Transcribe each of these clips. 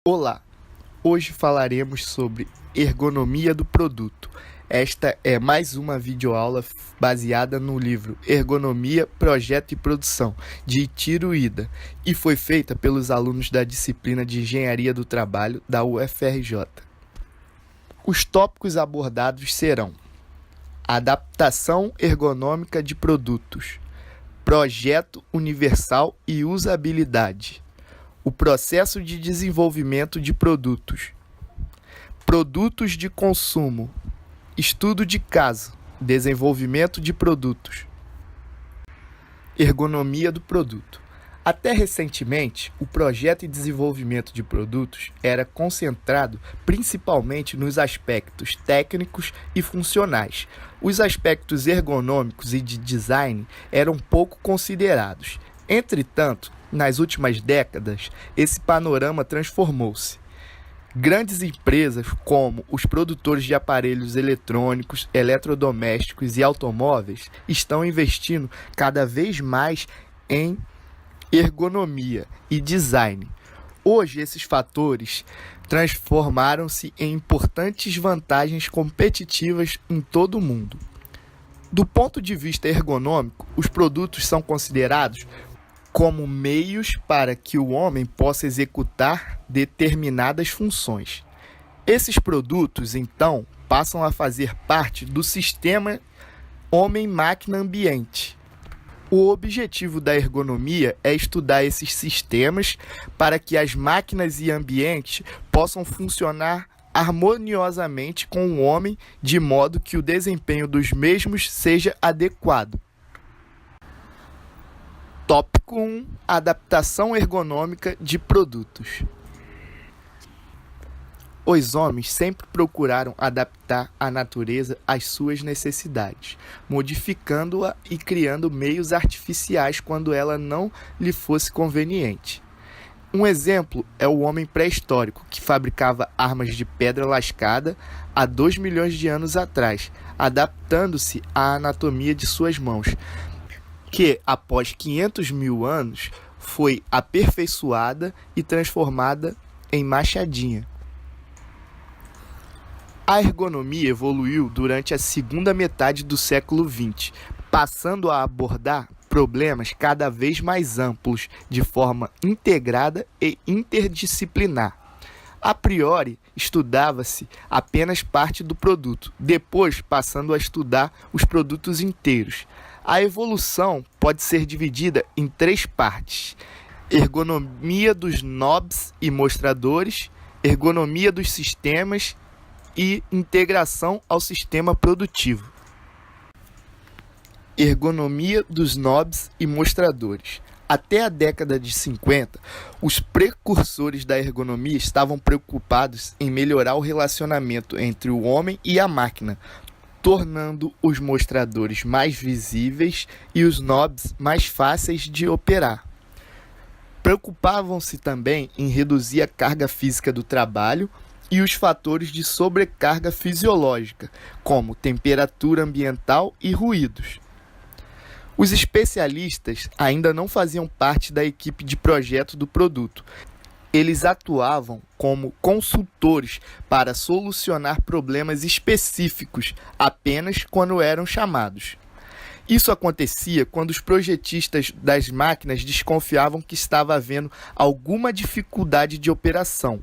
Olá, hoje falaremos sobre ergonomia do produto. Esta é mais uma videoaula baseada no livro Ergonomia, Projeto e Produção, de Itiro Ida, e foi feita pelos alunos da disciplina de Engenharia do Trabalho da UFRJ. Os tópicos abordados serão: adaptação ergonômica de produtos, projeto universal e usabilidade, o processo de desenvolvimento de produtos, produtos de consumo, estudo de caso, desenvolvimento de produtos, ergonomia do produto. Até recentemente, o projeto e desenvolvimento de produtos era concentrado principalmente nos aspectos técnicos e funcionais. Os aspectos ergonômicos e de design eram pouco considerados. Entretanto, nas últimas décadas, esse panorama transformou-se. Grandes empresas como os produtores de aparelhos eletrônicos, eletrodomésticos e automóveis estão investindo cada vez mais em ergonomia e design. Hoje, esses fatores transformaram-se em importantes vantagens competitivas em todo o mundo. Do ponto de vista ergonômico, os produtos são considerados como meios para que o homem possa executar determinadas funções. Esses produtos, então, passam a fazer parte do sistema homem-máquina-ambiente. O objetivo da ergonomia é estudar esses sistemas para que as máquinas e ambientes possam funcionar harmoniosamente com o homem, de modo que o desempenho dos mesmos seja adequado. Tópico 1. Adaptação ergonômica de produtos. Os homens sempre procuraram adaptar a natureza às suas necessidades, modificando-a e criando meios artificiais quando ela não lhe fosse conveniente. Um exemplo é o homem pré-histórico, que fabricava armas de pedra lascada há 2 milhões de anos atrás, adaptando-se à anatomia de suas mãos, que, após 500 mil anos, foi aperfeiçoada e transformada em machadinha. A ergonomia evoluiu durante a segunda metade do século XX, passando a abordar problemas cada vez mais amplos, de forma integrada e interdisciplinar. A priori, estudava-se apenas parte do produto, depois passando a estudar os produtos inteiros. A evolução pode ser dividida em 3 partes: ergonomia dos knobs e mostradores, ergonomia dos sistemas e integração ao sistema produtivo. Ergonomia dos knobs e mostradores. Até a década de 50, os precursores da ergonomia estavam preocupados em melhorar o relacionamento entre o homem e a máquina, tornando os mostradores mais visíveis e os knobs mais fáceis de operar. Preocupavam-se também em reduzir a carga física do trabalho e os fatores de sobrecarga fisiológica, como temperatura ambiental e ruídos. Os especialistas ainda não faziam parte da equipe de projeto do produto. Eles atuavam como consultores para solucionar problemas específicos apenas quando eram chamados. Isso acontecia quando os projetistas das máquinas desconfiavam que estava havendo alguma dificuldade de operação,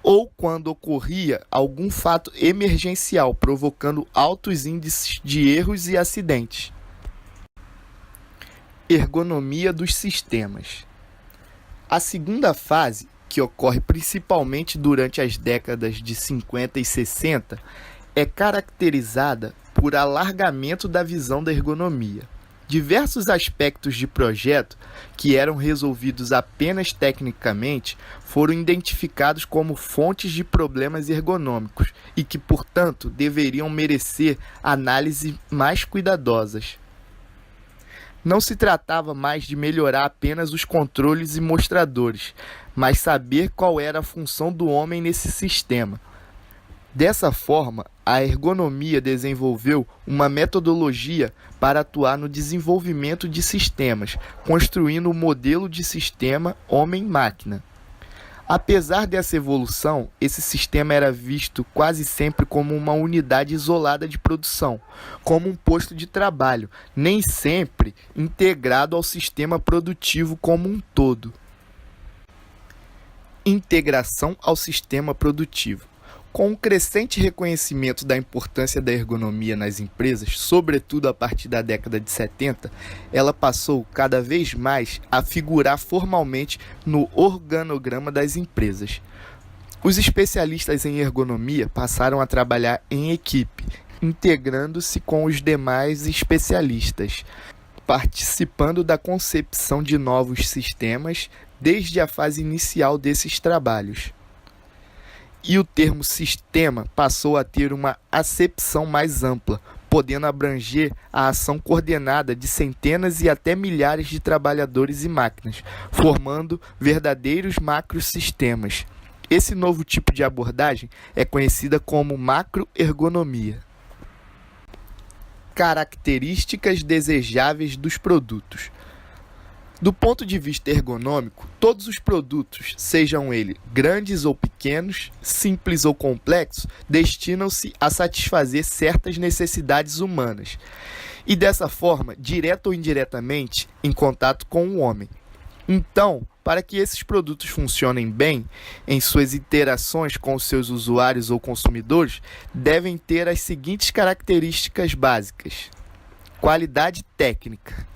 ou quando ocorria algum fato emergencial provocando altos índices de erros e acidentes. Ergonomia dos sistemas. A segunda fase, que ocorre principalmente durante as décadas de 50 e 60, é caracterizada por alargamento da visão da ergonomia. Diversos aspectos de projeto, que eram resolvidos apenas tecnicamente, foram identificados como fontes de problemas ergonômicos e que, portanto, deveriam merecer análises mais cuidadosas. Não se tratava mais de melhorar apenas os controles e mostradores, mas saber qual era a função do homem nesse sistema. Dessa forma, a ergonomia desenvolveu uma metodologia para atuar no desenvolvimento de sistemas, construindo um modelo de sistema homem-máquina. Apesar dessa evolução, esse sistema era visto quase sempre como uma unidade isolada de produção, como um posto de trabalho, nem sempre integrado ao sistema produtivo como um todo. Integração ao sistema produtivo. Com o crescente reconhecimento da importância da ergonomia nas empresas, sobretudo a partir da década de 70, ela passou cada vez mais a figurar formalmente no organograma das empresas. Os especialistas em ergonomia passaram a trabalhar em equipe, integrando-se com os demais especialistas, participando da concepção de novos sistemas desde a fase inicial desses trabalhos. E o termo sistema passou a ter uma acepção mais ampla, podendo abranger a ação coordenada de centenas e até milhares de trabalhadores e máquinas, formando verdadeiros macrosistemas. Esse novo tipo de abordagem é conhecida como macroergonomia. Características desejáveis dos produtos. Do ponto de vista ergonômico, todos os produtos, sejam eles grandes ou pequenos, simples ou complexos, destinam-se a satisfazer certas necessidades humanas e, dessa forma, direta ou indiretamente, em contato com o homem. Então, para que esses produtos funcionem bem em suas interações com os seus usuários ou consumidores, devem ter as seguintes características básicas. Qualidade técnica.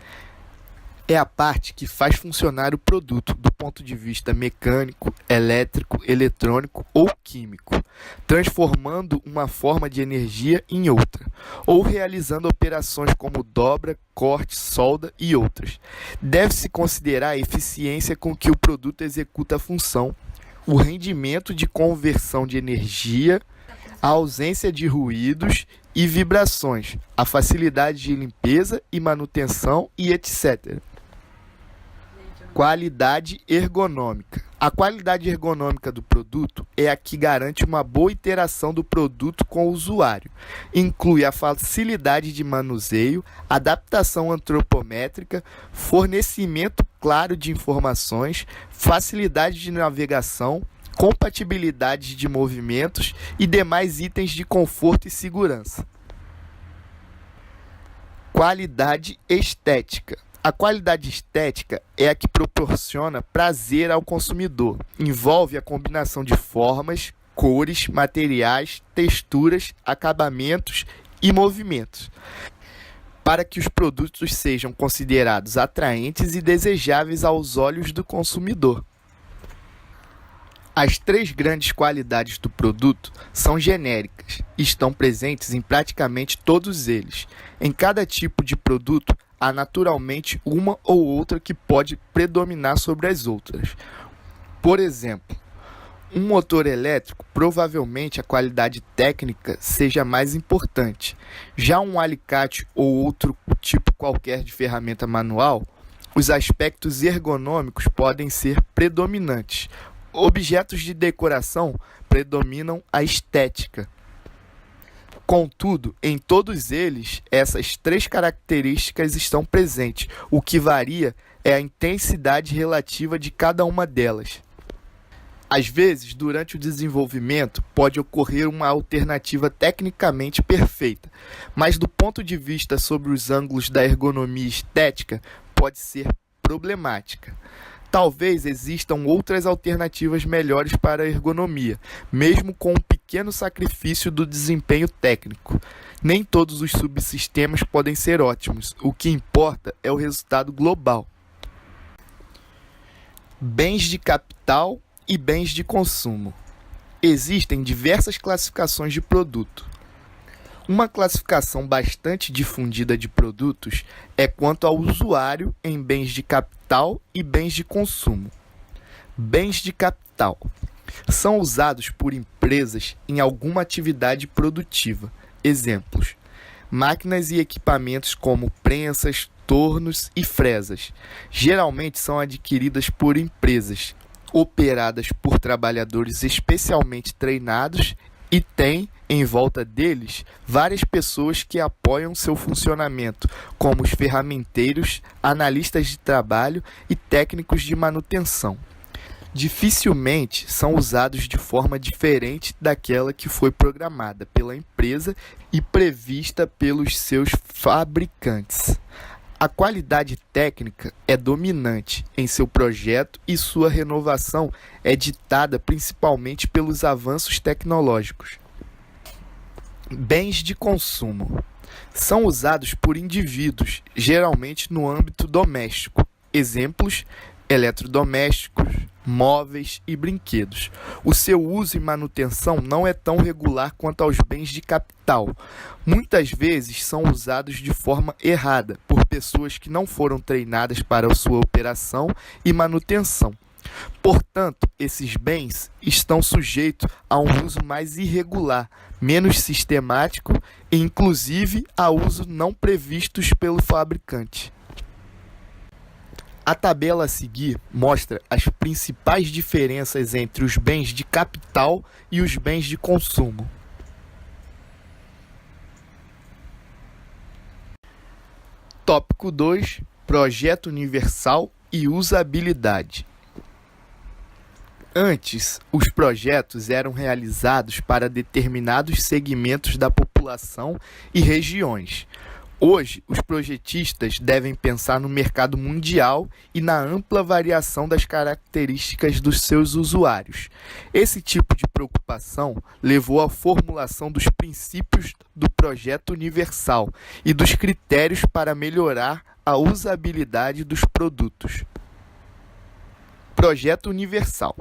É a parte que faz funcionar o produto do ponto de vista mecânico, elétrico, eletrônico ou químico, transformando uma forma de energia em outra, ou realizando operações como dobra, corte, solda e outras. Deve-se considerar a eficiência com que o produto executa a função, o rendimento de conversão de energia, a ausência de ruídos e vibrações, a facilidade de limpeza e manutenção e etc. Qualidade ergonômica. A qualidade ergonômica do produto é a que garante uma boa interação do produto com o usuário. Inclui a facilidade de manuseio, adaptação antropométrica, fornecimento claro de informações, facilidade de navegação, compatibilidade de movimentos e demais itens de conforto e segurança. Qualidade estética. A qualidade estética é a que proporciona prazer ao consumidor. Envolve a combinação de formas, cores, materiais, texturas, acabamentos e movimentos, para que os produtos sejam considerados atraentes e desejáveis aos olhos do consumidor. As três grandes qualidades do produto são genéricas e estão presentes em praticamente todos eles. Em cada tipo de produto, há naturalmente uma ou outra que pode predominar sobre as outras. Por exemplo, um motor elétrico, provavelmente a qualidade técnica seja mais importante. Já um alicate ou outro tipo qualquer de ferramenta manual, os aspectos ergonômicos podem ser predominantes. Objetos de decoração predominam a estética. Contudo, em todos eles, essas três características estão presentes. O que varia é a intensidade relativa de cada uma delas. Às vezes, durante o desenvolvimento, pode ocorrer uma alternativa tecnicamente perfeita, mas do ponto de vista sobre os ângulos da ergonomia estética, pode ser problemática. Talvez existam outras alternativas melhores para a ergonomia, mesmo com um pequeno sacrifício do desempenho técnico. Nem todos os subsistemas podem ser ótimos, o que importa é o resultado global. Bens de capital e bens de consumo. Existem diversas classificações de produto. Uma classificação bastante difundida de produtos é quanto ao usuário em bens de capital e bens de consumo. Bens de capital são usados por empresas em alguma atividade produtiva. Exemplos: máquinas e equipamentos como prensas, tornos e fresas. Geralmente são adquiridas por empresas, operadas por trabalhadores especialmente treinados e têm em volta deles várias pessoas que apoiam seu funcionamento, como os ferramenteiros, analistas de trabalho e técnicos de manutenção. dificilmente são usados de forma diferente daquela que foi programada pela empresa e prevista pelos seus fabricantes. A qualidade técnica é dominante em seu projeto e sua renovação é ditada principalmente pelos avanços tecnológicos. Bens de consumo são usados por indivíduos, geralmente no âmbito doméstico. Exemplos: eletrodomésticos, móveis e brinquedos. O seu uso e manutenção não é tão regular quanto aos bens de capital. Muitas vezes são usados de forma errada por pessoas que não foram treinadas para a sua operação e manutenção. Portanto, esses bens estão sujeitos a um uso mais irregular, menos sistemático e, inclusive, a uso não previstos pelo fabricante. A tabela a seguir mostra as principais diferenças entre os bens de capital e os bens de consumo. Tópico 2: Projeto universal e usabilidade. Antes, os projetos eram realizados para determinados segmentos da população e regiões. Hoje, os projetistas devem pensar no mercado mundial e na ampla variação das características dos seus usuários. Esse tipo de preocupação levou à formulação dos princípios do projeto universal e dos critérios para melhorar a usabilidade dos produtos. Projeto universal.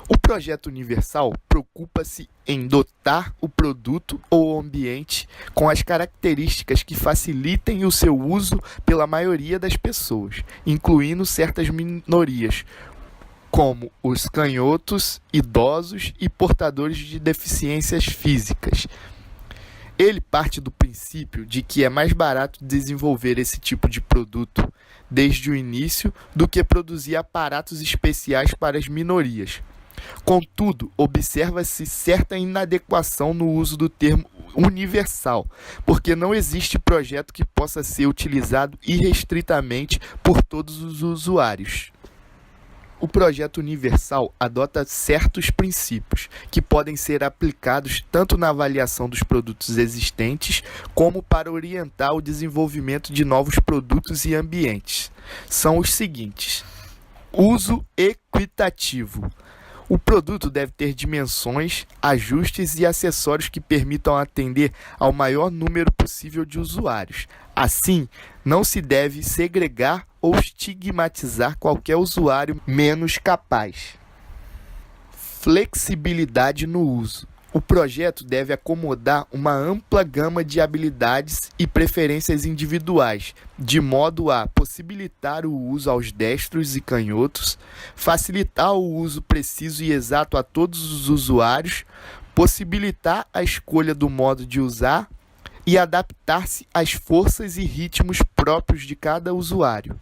O projeto universal preocupa-se em dotar o produto ou ambiente com as características que facilitem o seu uso pela maioria das pessoas, incluindo certas minorias, como os canhotos, idosos e portadores de deficiências físicas. Ele parte do princípio de que é mais barato desenvolver esse tipo de produto desde o início do que produzir aparatos especiais para as minorias. Contudo, observa-se certa inadequação no uso do termo universal, porque não existe projeto que possa ser utilizado irrestritamente por todos os usuários. O projeto universal adota certos princípios que podem ser aplicados tanto na avaliação dos produtos existentes como para orientar o desenvolvimento de novos produtos e ambientes. São os seguintes: uso equitativo. O produto deve ter dimensões, ajustes e acessórios que permitam atender ao maior número possível de usuários. Assim, não se deve segregar ou estigmatizar qualquer usuário menos capaz. Flexibilidade no uso. O projeto deve acomodar uma ampla gama de habilidades e preferências individuais, de modo a possibilitar o uso aos destros e canhotos, facilitar o uso preciso e exato a todos os usuários, possibilitar a escolha do modo de usar e adaptar-se às forças e ritmos próprios de cada usuário.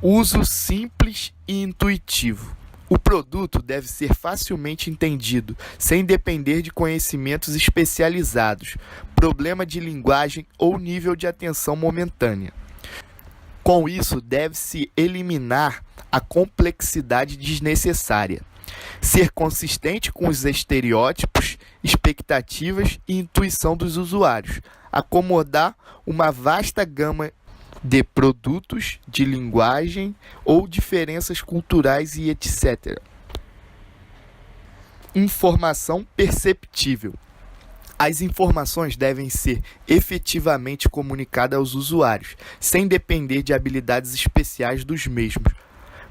Uso simples e intuitivo. O produto deve ser facilmente entendido, sem depender de conhecimentos especializados, problema de linguagem ou nível de atenção momentânea. Com isso, deve-se eliminar a complexidade desnecessária. Ser consistente com os estereótipos, expectativas e intuição dos usuários. Acomodar uma vasta gama de produtos, de linguagem ou diferenças culturais e etc. Informação perceptível. As informações devem ser efetivamente comunicadas aos usuários, sem depender de habilidades especiais dos mesmos,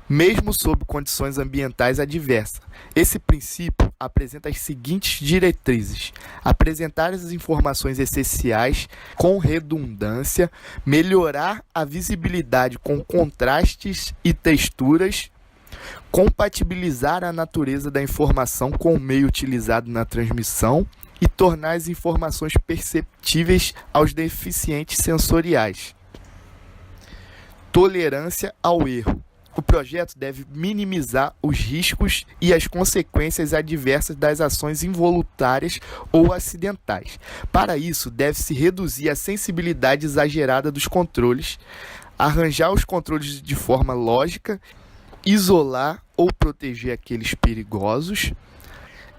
mesmo sob condições ambientais adversas. Esse princípio apresenta as seguintes diretrizes: apresentar as informações essenciais com redundância, melhorar a visibilidade com contrastes e texturas, compatibilizar a natureza da informação com o meio utilizado na transmissão e tornar as informações perceptíveis aos deficientes sensoriais. Tolerância ao erro. O projeto deve minimizar os riscos e as consequências adversas das ações involuntárias ou acidentais. Para isso, deve-se reduzir a sensibilidade exagerada dos controles, arranjar os controles de forma lógica isolar ou proteger aqueles perigosos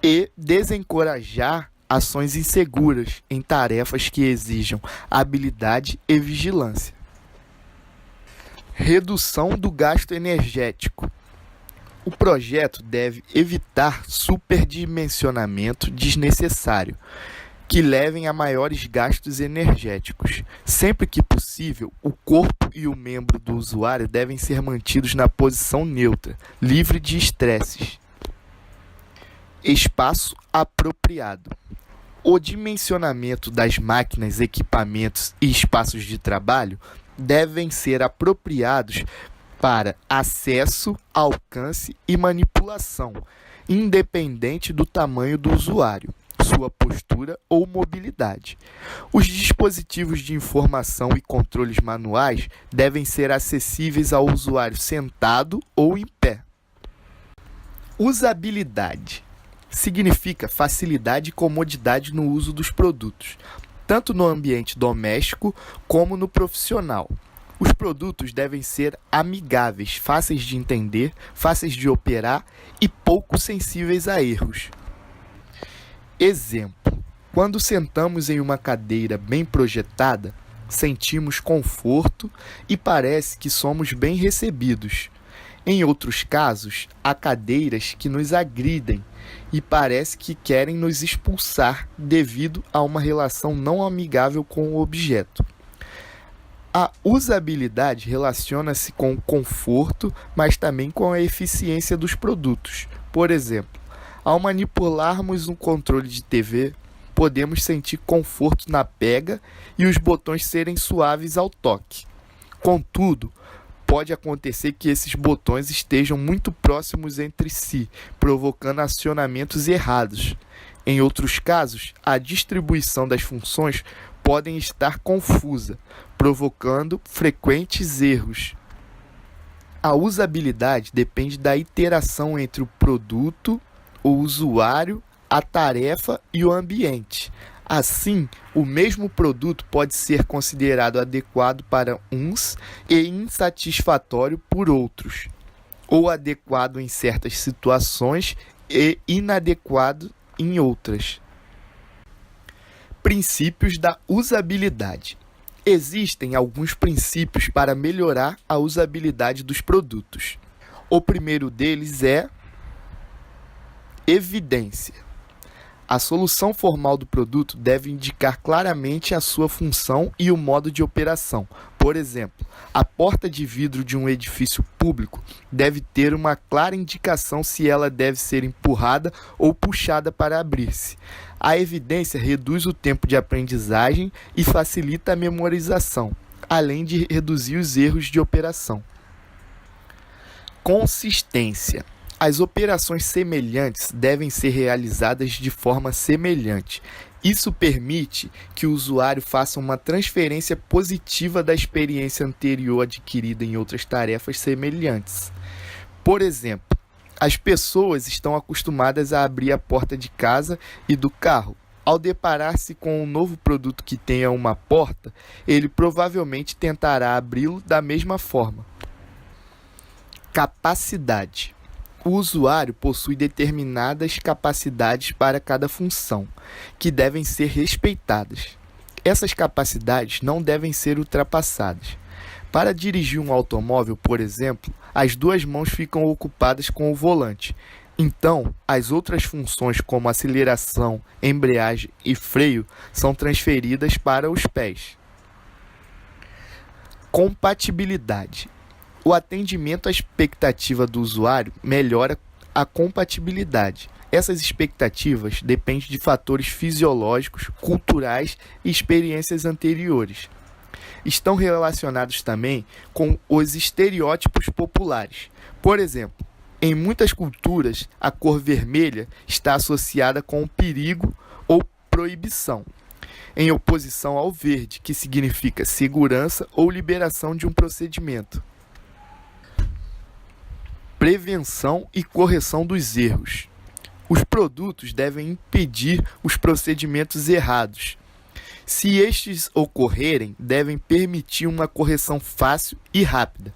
e desencorajar ações inseguras em tarefas que exijam habilidade e vigilância. Redução do gasto energético. O projeto deve evitar superdimensionamento desnecessário, que levem a maiores gastos energéticos. Sempre que possível, o corpo e o membro do usuário devem ser mantidos na posição neutra, livre de estresses. Espaço apropriado. O dimensionamento das máquinas, equipamentos e espaços de trabalho devem ser apropriados para acesso, alcance e manipulação, independente do tamanho do usuário, sua postura ou mobilidade. Os dispositivos de informação e controles manuais devem ser acessíveis ao usuário sentado ou em pé. Usabilidade significa facilidade e comodidade no uso dos produtos, tanto no ambiente doméstico como no profissional. Os produtos devem ser amigáveis, fáceis de entender, fáceis de operar e pouco sensíveis a erros. Exemplo: quando sentamos em uma cadeira bem projetada, sentimos conforto e parece que somos bem recebidos. Em outros casos, há cadeiras que nos agridem e parece que querem nos expulsar devido a uma relação não amigável com o objeto. A usabilidade relaciona-se com o conforto, mas também com a eficiência dos produtos. Por exemplo, ao manipularmos um controle de TV, podemos sentir conforto na pega e os botões serem suaves ao toque. Contudo, pode acontecer que esses botões estejam muito próximos entre si, provocando acionamentos errados. Em outros casos, a distribuição das funções pode estar confusa, provocando frequentes erros. A usabilidade depende da interação entre o produto, o usuário, a tarefa e o ambiente. Assim, o mesmo produto pode ser considerado adequado para uns e insatisfatório por outros, ou adequado em certas situações e inadequado em outras. Princípios da usabilidade. Existem alguns princípios para melhorar a usabilidade dos produtos. O primeiro deles é evidência. A solução formal do produto deve indicar claramente a sua função e o modo de operação. Por exemplo, a porta de vidro de um edifício público deve ter uma clara indicação se ela deve ser empurrada ou puxada para abrir-se. A evidência reduz o tempo de aprendizagem e facilita a memorização, além de reduzir os erros de operação. Consistência. As operações semelhantes devem ser realizadas de forma semelhante. Isso permite que o usuário faça uma transferência positiva da experiência anterior adquirida em outras tarefas semelhantes. Por exemplo, as pessoas estão acostumadas a abrir a porta de casa e do carro. Ao deparar-se com um novo produto que tenha uma porta, ele provavelmente tentará abri-lo da mesma forma. Capacidade. O usuário possui determinadas capacidades para cada função, que devem ser respeitadas. Essas capacidades não devem ser ultrapassadas. Para dirigir um automóvel, por exemplo, as duas mãos ficam ocupadas com o volante. Então, as outras funções como aceleração, embreagem e freio são transferidas para os pés. Compatibilidade. O atendimento à expectativa do usuário melhora a compatibilidade. Essas expectativas dependem de fatores fisiológicos, culturais e experiências anteriores. Estão relacionados também com os estereótipos populares. Por exemplo, em muitas culturas, a cor vermelha está associada com o perigo ou proibição, em oposição ao verde, que significa segurança ou liberação de um procedimento. Prevenção e correção dos erros. Os produtos devem impedir os procedimentos errados. Se estes ocorrerem, devem permitir uma correção fácil e rápida.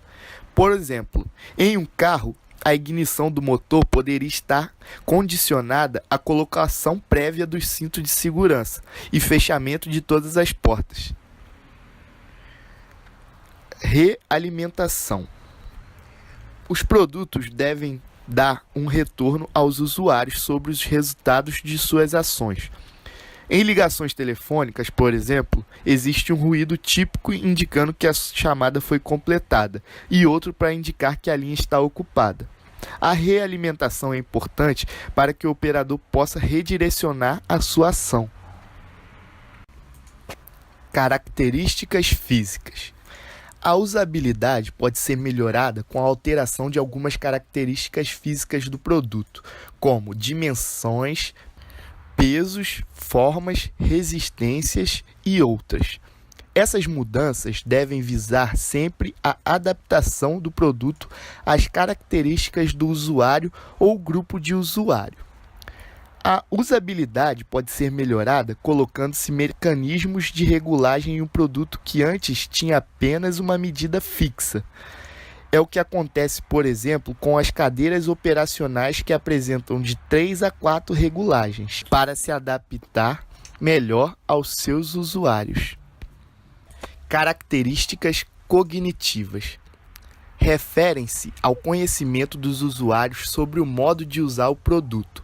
Por exemplo, em um carro, a ignição do motor poderia estar condicionada à colocação prévia dos cintos de segurança e fechamento de todas as portas. Realimentação. Os produtos devem dar um retorno aos usuários sobre os resultados de suas ações. Em ligações telefônicas, por exemplo, existe um ruído típico indicando que a chamada foi completada e outro para indicar que a linha está ocupada. A realimentação é importante para que o operador possa redirecionar a sua ação. Características físicas. A usabilidade pode ser melhorada com a alteração de algumas características físicas do produto, como dimensões, pesos, formas, resistências e outras. Essas mudanças devem visar sempre a adaptação do produto às características do usuário ou grupo de usuário. A usabilidade pode ser melhorada colocando-se mecanismos de regulagem em um produto que antes tinha apenas uma medida fixa. É o que acontece, por exemplo, com as cadeiras operacionais que apresentam de 3 a 4 regulagens, para se adaptar melhor aos seus usuários. Características cognitivas. Referem-se ao conhecimento dos usuários sobre o modo de usar o produto,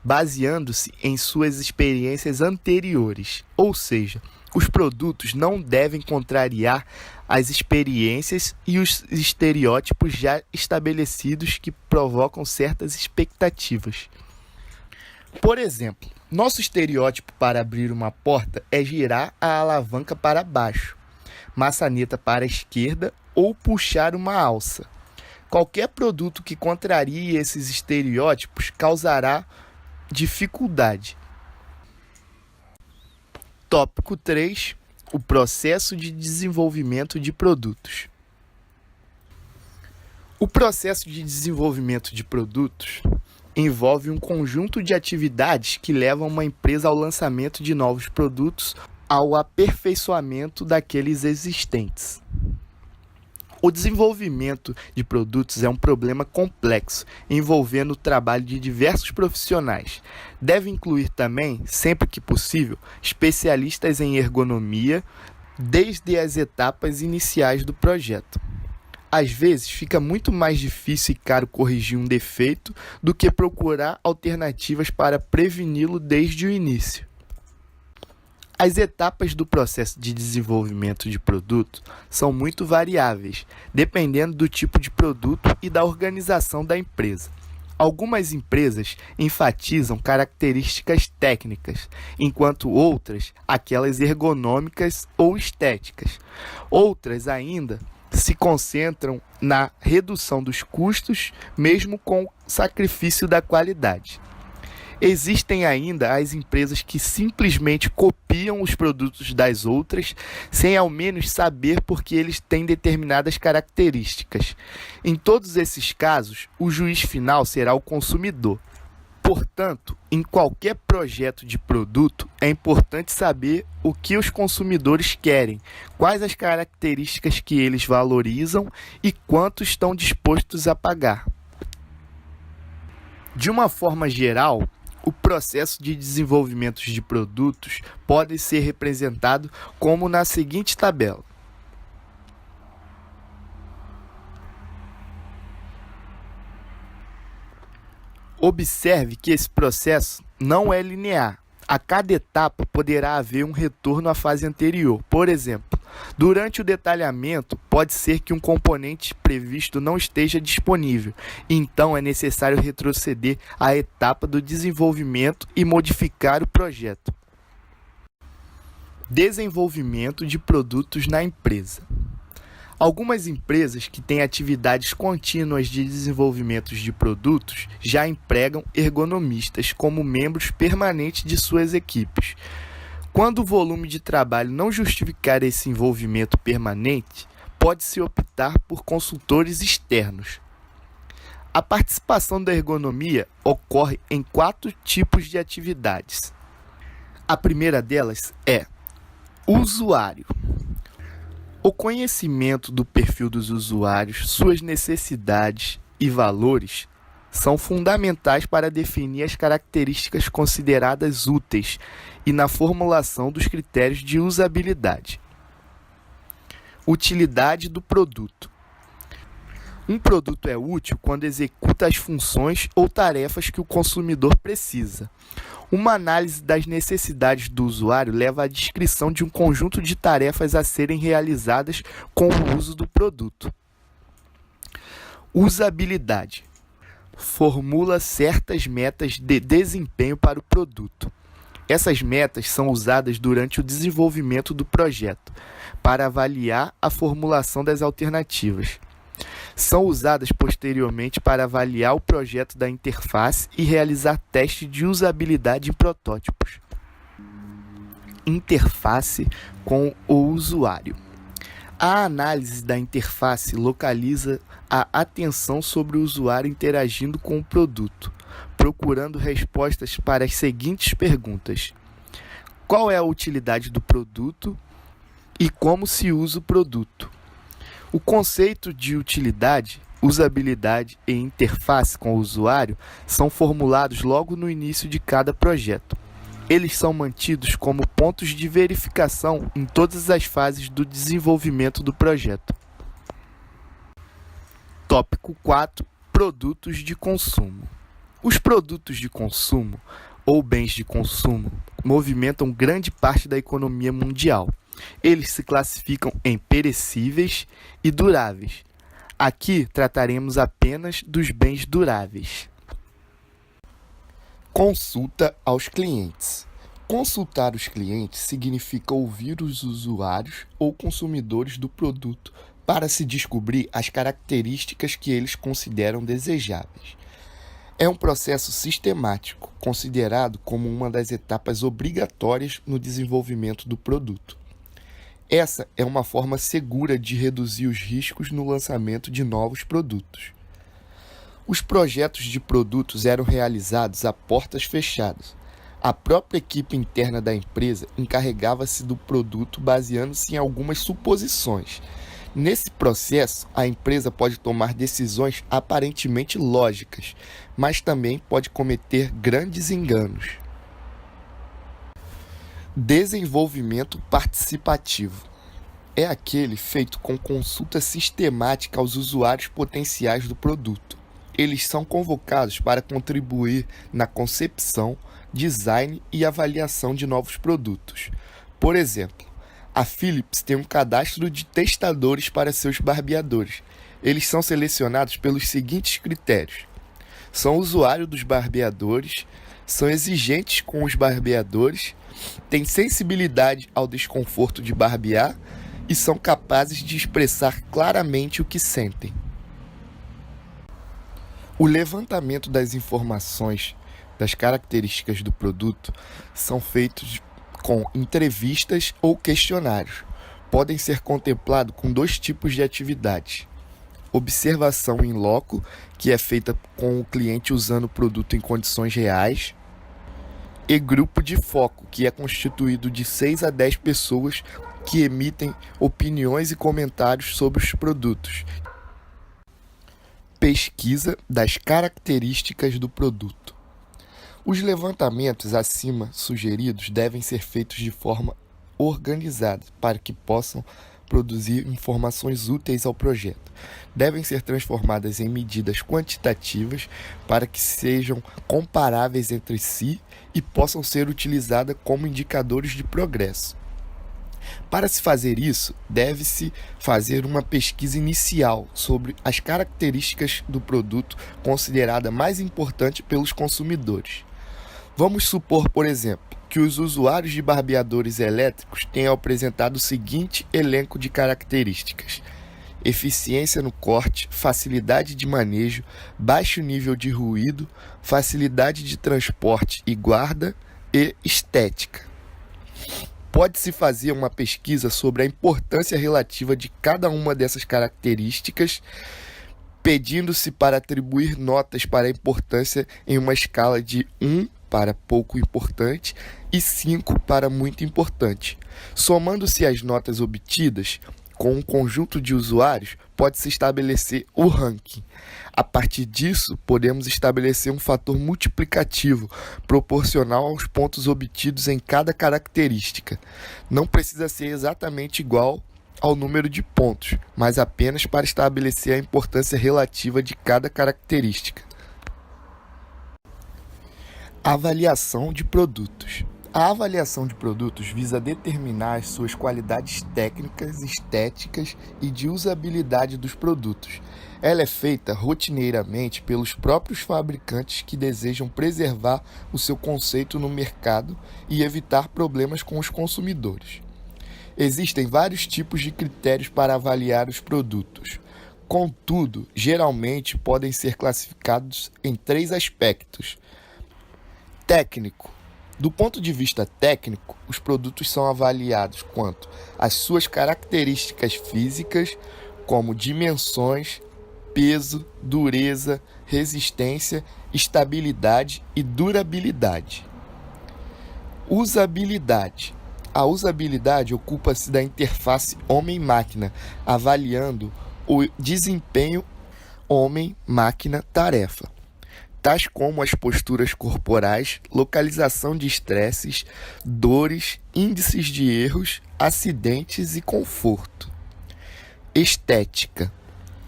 baseando-se em suas experiências anteriores, ou seja, os produtos não devem contrariar as experiências e os estereótipos já estabelecidos que provocam certas expectativas. Por exemplo, nosso estereótipo para abrir uma porta é girar a alavanca para baixo, maçaneta para a esquerda ou puxar uma alça. Qualquer produto que contrarie esses estereótipos causará dificuldade. Tópico 3. O processo de desenvolvimento de produtos. O processo de desenvolvimento de produtos envolve um conjunto de atividades que levam uma empresa ao lançamento de novos produtos, ao aperfeiçoamento daqueles existentes. O desenvolvimento de produtos é um problema complexo, envolvendo o trabalho de diversos profissionais. Deve incluir também, sempre que possível, especialistas em ergonomia, desde as etapas iniciais do projeto. Às vezes, fica muito mais difícil e caro corrigir um defeito do que procurar alternativas para preveni-lo desde o início. As etapas do processo de desenvolvimento de produto são muito variáveis, dependendo do tipo de produto e da organização da empresa. Algumas empresas enfatizam características técnicas, enquanto outras, aquelas ergonômicas ou estéticas. Outras ainda se concentram na redução dos custos, mesmo com o sacrifício da qualidade. Existem ainda as empresas que simplesmente copiam os produtos das outras, sem ao menos saber por que eles têm determinadas características. Em todos esses casos, o juiz final será o consumidor. Portanto, em qualquer projeto de produto, é importante saber o que os consumidores querem, quais as características que eles valorizam e quanto estão dispostos a pagar. De uma forma geral, o processo de desenvolvimento de produtos pode ser representado como na seguinte tabela. Observe que esse processo não é linear. A cada etapa poderá haver um retorno à fase anterior. Por exemplo, durante o detalhamento, pode ser que um componente previsto não esteja disponível, então é necessário retroceder à etapa do desenvolvimento e modificar o projeto. Desenvolvimento de produtos na empresa. Algumas empresas que têm atividades contínuas de desenvolvimento de produtos já empregam ergonomistas como membros permanentes de suas equipes. Quando o volume de trabalho não justificar esse envolvimento permanente, pode-se optar por consultores externos. A participação da ergonomia ocorre em 4 tipos de atividades. A primeira delas é usuário. O conhecimento do perfil dos usuários, suas necessidades e valores são fundamentais para definir as características consideradas úteis e na formulação dos critérios de usabilidade. Utilidade do produto. Um produto é útil quando executa as funções ou tarefas que o consumidor precisa. Uma análise das necessidades do usuário leva à descrição de um conjunto de tarefas a serem realizadas com o uso do produto. Usabilidade. Formula certas metas de desempenho para o produto. Essas metas são usadas durante o desenvolvimento do projeto, para avaliar a formulação das alternativas. São usadas posteriormente para avaliar o projeto da interface e realizar testes de usabilidade em protótipos. Interface com o usuário. A análise da interface localiza a atenção sobre o usuário interagindo com o produto, procurando respostas para as seguintes perguntas: qual é a utilidade do produto e como se usa o produto? O conceito de utilidade, usabilidade e interface com o usuário são formulados logo no início de cada projeto. Eles são mantidos como pontos de verificação em todas as fases do desenvolvimento do projeto. Tópico 4. Produtos de consumo. Os produtos de consumo, ou bens de consumo, movimentam grande parte da economia mundial. Eles se classificam em perecíveis e duráveis. Aqui trataremos apenas dos bens duráveis. Consulta aos clientes. Consultar os clientes significa ouvir os usuários ou consumidores do produto para se descobrir as características que eles consideram desejáveis. É um processo sistemático, considerado como uma das etapas obrigatórias no desenvolvimento do produto. Essa é uma forma segura de reduzir os riscos no lançamento de novos produtos. Os projetos de produtos eram realizados a portas fechadas. A própria equipe interna da empresa encarregava-se do produto baseando-se em algumas suposições. Nesse processo, a empresa pode tomar decisões aparentemente lógicas, mas também pode cometer grandes enganos. Desenvolvimento participativo. É aquele feito com consulta sistemática aos usuários potenciais do produto. Eles são convocados para contribuir na concepção, design e avaliação de novos produtos. Por exemplo, a Philips tem um cadastro de testadores para seus barbeadores. Eles são selecionados pelos seguintes critérios: são usuários dos barbeadores, são exigentes com os barbeadores, têm sensibilidade ao desconforto de barbear e são capazes de expressar claramente o que sentem. O levantamento das informações das características do produto são feitos com entrevistas ou questionários. Podem ser contemplados com 2 tipos de atividades: observação in loco, que é feita com o cliente usando o produto em condições reais, e grupo de foco, que é constituído de 6 a 10 pessoas que emitem opiniões e comentários sobre os produtos. Pesquisa das características do produto. Os levantamentos acima sugeridos devem ser feitos de forma organizada para que possam produzir informações úteis ao projeto. Devem ser transformadas em medidas quantitativas para que sejam comparáveis entre si e possam ser utilizadas como indicadores de progresso. Para se fazer isso, deve-se fazer uma pesquisa inicial sobre as características do produto considerada mais importante pelos consumidores. Vamos supor, por exemplo, que os usuários de barbeadores elétricos tenham apresentado o seguinte elenco de características: eficiência no corte, facilidade de manejo, baixo nível de ruído, facilidade de transporte e guarda e estética. Pode-se fazer uma pesquisa sobre a importância relativa de cada uma dessas características, pedindo-se para atribuir notas para a importância em uma escala de 1 para pouco importante e 5 para muito importante. Somando-se as notas obtidas, com um conjunto de usuários, pode-se estabelecer o ranking. A partir disso, podemos estabelecer um fator multiplicativo proporcional aos pontos obtidos em cada característica. Não precisa ser exatamente igual ao número de pontos, mas apenas para estabelecer a importância relativa de cada característica. Avaliação de produtos. A avaliação de produtos visa determinar as suas qualidades técnicas, estéticas e de usabilidade dos produtos. Ela é feita rotineiramente pelos próprios fabricantes que desejam preservar o seu conceito no mercado e evitar problemas com os consumidores. Existem vários tipos de critérios para avaliar os produtos. Contudo, geralmente podem ser classificados em 3 aspectos. Técnico. Do ponto de vista técnico, os produtos são avaliados quanto às suas características físicas, como dimensões, peso, dureza, resistência, estabilidade e durabilidade. Usabilidade. A usabilidade ocupa-se da interface homem-máquina, avaliando o desempenho homem-máquina-tarefa, tais como as posturas corporais, localização de estresses, dores, índices de erros, acidentes e conforto. Estética.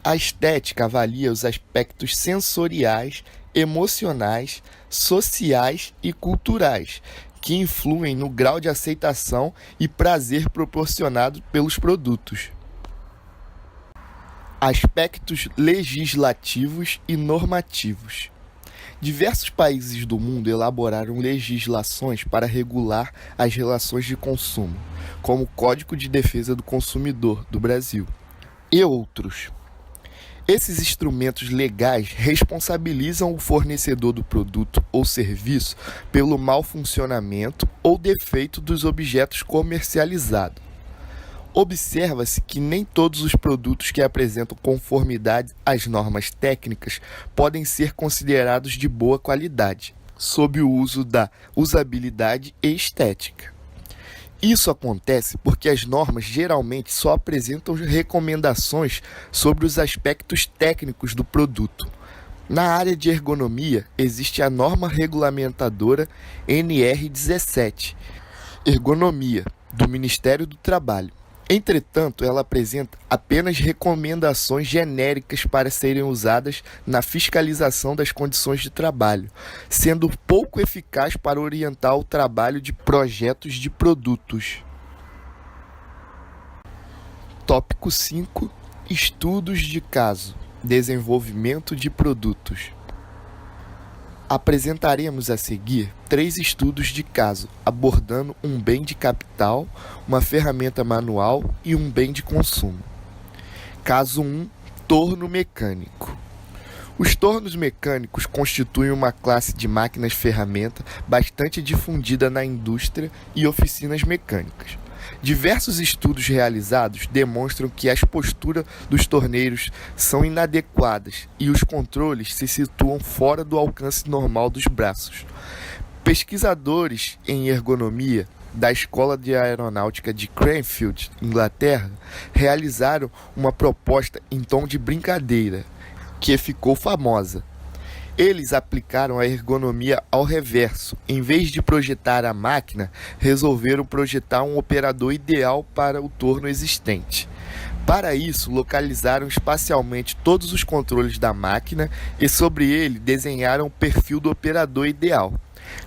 A estética avalia os aspectos sensoriais, emocionais, sociais e culturais, que influem no grau de aceitação e prazer proporcionado pelos produtos. Aspectos legislativos e normativos. Diversos países do mundo elaboraram legislações para regular as relações de consumo, como o Código de Defesa do Consumidor do Brasil, e outros. Esses instrumentos legais responsabilizam o fornecedor do produto ou serviço pelo mau funcionamento ou defeito dos objetos comercializados. Observa-se que nem todos os produtos que apresentam conformidade às normas técnicas podem ser considerados de boa qualidade, sob o uso da usabilidade e estética. Isso acontece porque as normas geralmente só apresentam recomendações sobre os aspectos técnicos do produto. Na área de ergonomia, existe a norma regulamentadora NR17, Ergonomia, do Ministério do Trabalho. Entretanto, ela apresenta apenas recomendações genéricas para serem usadas na fiscalização das condições de trabalho, sendo pouco eficaz para orientar o trabalho de projetos de produtos. Tópico 5. Estudos de caso. Desenvolvimento de produtos. Apresentaremos a seguir 3 estudos de caso, abordando um bem de capital, uma ferramenta manual e um bem de consumo. Caso 1. Torno mecânico. Os tornos mecânicos constituem uma classe de máquinas-ferramenta bastante difundida na indústria e oficinas mecânicas. Diversos estudos realizados demonstram que as posturas dos torneiros são inadequadas e os controles se situam fora do alcance normal dos braços. Pesquisadores em ergonomia da Escola de Aeronáutica de Cranfield, Inglaterra, realizaram uma proposta em tom de brincadeira, que ficou famosa. Eles aplicaram a ergonomia ao reverso. Em vez de projetar a máquina, resolveram projetar um operador ideal para o torno existente. Para isso, localizaram espacialmente todos os controles da máquina e sobre ele desenharam o perfil do operador ideal.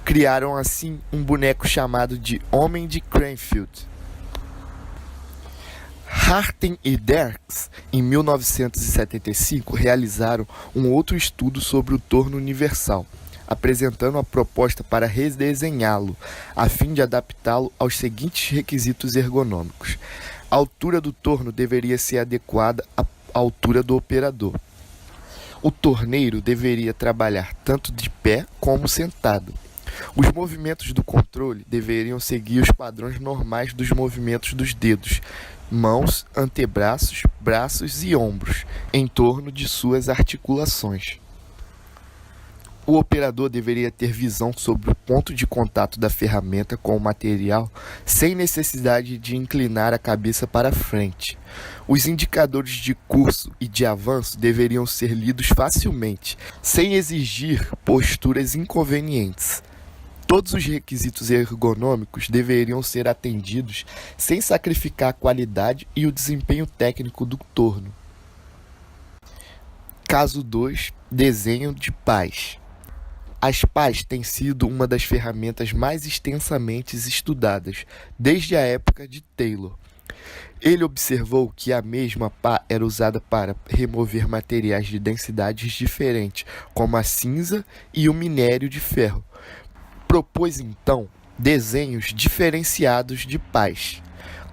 Criaram assim um boneco chamado de Homem de Cranfield. Harten e Derks, em 1975, realizaram um outro estudo sobre o torno universal, apresentando a proposta para redesenhá-lo, a fim de adaptá-lo aos seguintes requisitos ergonômicos. A altura do torno deveria ser adequada à altura do operador. O torneiro deveria trabalhar tanto de pé como sentado. Os movimentos do controle deveriam seguir os padrões normais dos movimentos dos dedos, mãos, antebraços, braços e ombros, em torno de suas articulações. O operador deveria ter visão sobre o ponto de contato da ferramenta com o material sem necessidade de inclinar a cabeça para frente. Os indicadores de curso e de avanço deveriam ser lidos facilmente, sem exigir posturas inconvenientes. Todos os requisitos ergonômicos deveriam ser atendidos sem sacrificar a qualidade e o desempenho técnico do torno. Caso 2. Desenho de pás. As pás têm sido uma das ferramentas mais extensamente estudadas desde a época de Taylor. Ele observou que a mesma pá era usada para remover materiais de densidades diferentes, como a cinza e o minério de ferro. Propôs então desenhos diferenciados de pás,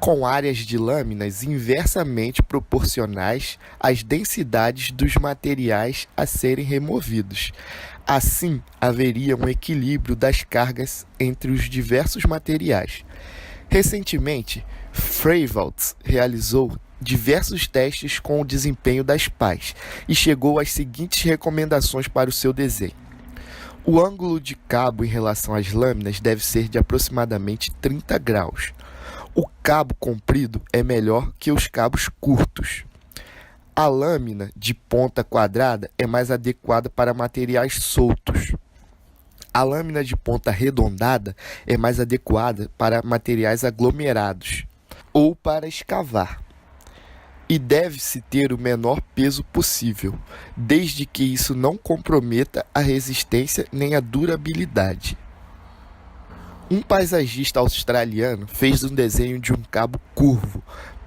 com áreas de lâminas inversamente proporcionais às densidades dos materiais a serem removidos. Assim, haveria um equilíbrio das cargas entre os diversos materiais. Recentemente, Freivalds realizou diversos testes com o desempenho das pás e chegou às seguintes recomendações para o seu desenho. O ângulo de cabo em relação às lâminas deve ser de aproximadamente 30 graus. O cabo comprido é melhor que os cabos curtos. A lâmina de ponta quadrada é mais adequada para materiais soltos. A lâmina de ponta arredondada é mais adequada para materiais aglomerados ou para escavar. E deve-se ter o menor peso possível, desde que isso não comprometa a resistência nem a durabilidade. Um paisagista australiano fez um desenho de um cabo curvo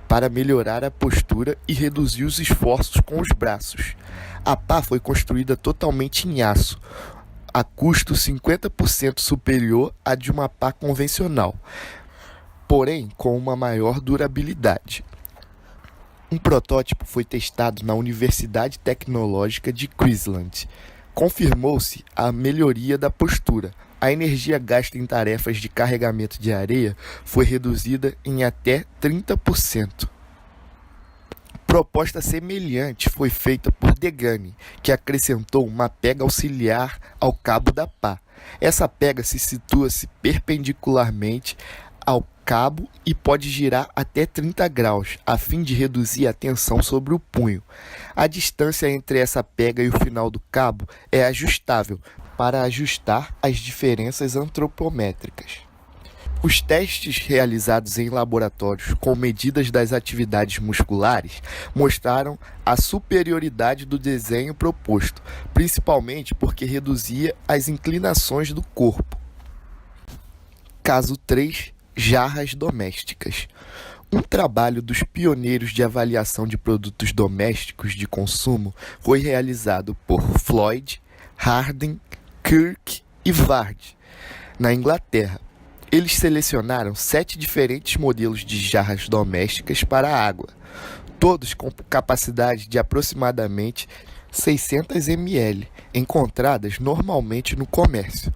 para melhorar a postura e reduzir os esforços com os braços. A pá foi construída totalmente em aço, a custo 50% superior à de uma pá convencional, porém com uma maior durabilidade. Um protótipo foi testado na Universidade Tecnológica de Queensland. Confirmou-se a melhoria da postura. A energia gasta em tarefas de carregamento de areia foi reduzida em até 30%. Proposta semelhante foi feita por Degani, que acrescentou uma pega auxiliar ao cabo da pá. Essa pega se situa-se perpendicularmente ao cabo e pode girar até 30 graus, a fim de reduzir a tensão sobre o punho. A distância entre essa pega e o final do cabo é ajustável para ajustar as diferenças antropométricas. Os testes realizados em laboratórios com medidas das atividades musculares mostraram a superioridade do desenho proposto, principalmente porque reduzia as inclinações do corpo. Caso 3. Jarras domésticas. Um trabalho dos pioneiros de avaliação de produtos domésticos de consumo foi realizado por Floyd, Harding, Kirk e Ward, na Inglaterra. Eles selecionaram 7 diferentes modelos de jarras domésticas para água, todos com capacidade de aproximadamente 600 ml, encontradas normalmente no comércio.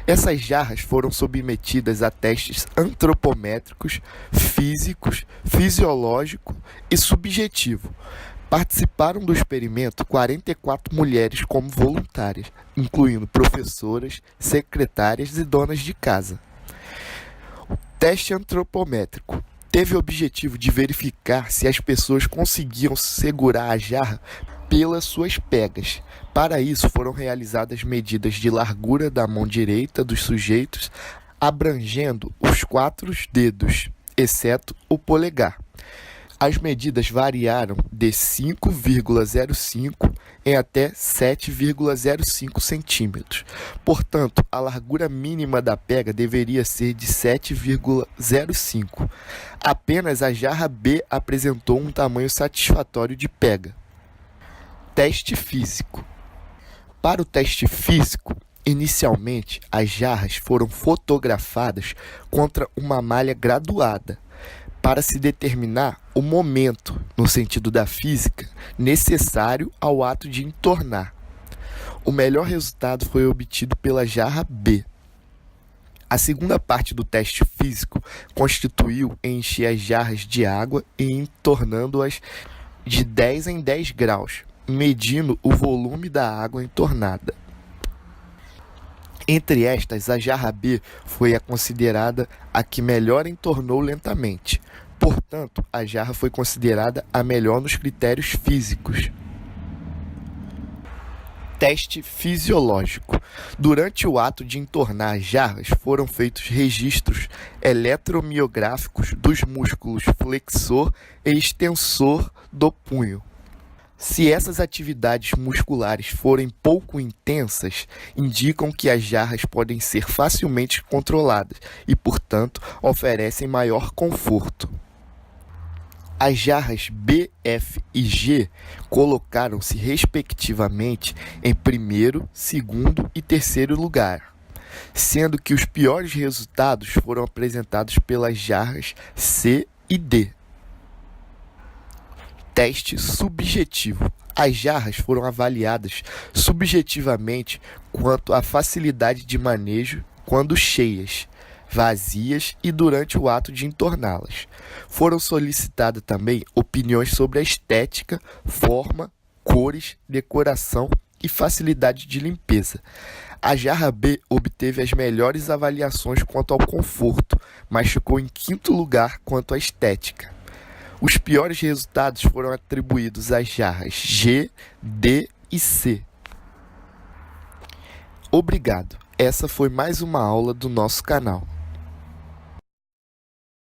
Essas jarras foram submetidas a testes antropométricos, físicos, fisiológico e subjetivo. Participaram do experimento 44 mulheres como voluntárias, incluindo professoras, secretárias e donas de casa. O teste antropométrico teve o objetivo de verificar se as pessoas conseguiam segurar a jarra pelas suas pegas. Para isso, foram realizadas medidas de largura da mão direita dos sujeitos, abrangendo os 4 dedos, exceto o polegar. As medidas variaram de 5,05 em até 7,05 centímetros. Portanto, a largura mínima da pega deveria ser de 7,05. Apenas a jarra B apresentou um tamanho satisfatório de pega. Teste físico. Para o teste físico, inicialmente as jarras foram fotografadas contra uma malha graduada, para se determinar o momento, no sentido da física, necessário ao ato de entornar. O melhor resultado foi obtido pela jarra B. A segunda parte do teste físico constituiu em encher as jarras de água e entornando-as de 10 em 10 graus, medindo o volume da água entornada. Entre estas, a jarra B foi a considerada a que melhor entornou lentamente. Portanto, a jarra foi considerada a melhor nos critérios físicos. Teste fisiológico. Durante o ato de entornar as jarras, foram feitos registros eletromiográficos dos músculos flexor e extensor do punho. Se essas atividades musculares forem pouco intensas, indicam que as jarras podem ser facilmente controladas e, portanto, oferecem maior conforto. As jarras B, F e G colocaram-se respectivamente em primeiro, segundo e terceiro lugar, sendo que os piores resultados foram apresentados pelas jarras C e D. Teste subjetivo. As jarras foram avaliadas subjetivamente quanto à facilidade de manejo quando cheias, vazias e durante o ato de entorná-las. Foram solicitadas também opiniões sobre a estética, forma, cores, decoração e facilidade de limpeza. A jarra B obteve as melhores avaliações quanto ao conforto, mas ficou em quinto lugar quanto à estética. Os piores resultados foram atribuídos às jarras G, D e C. Obrigado. Essa foi mais uma aula do nosso canal.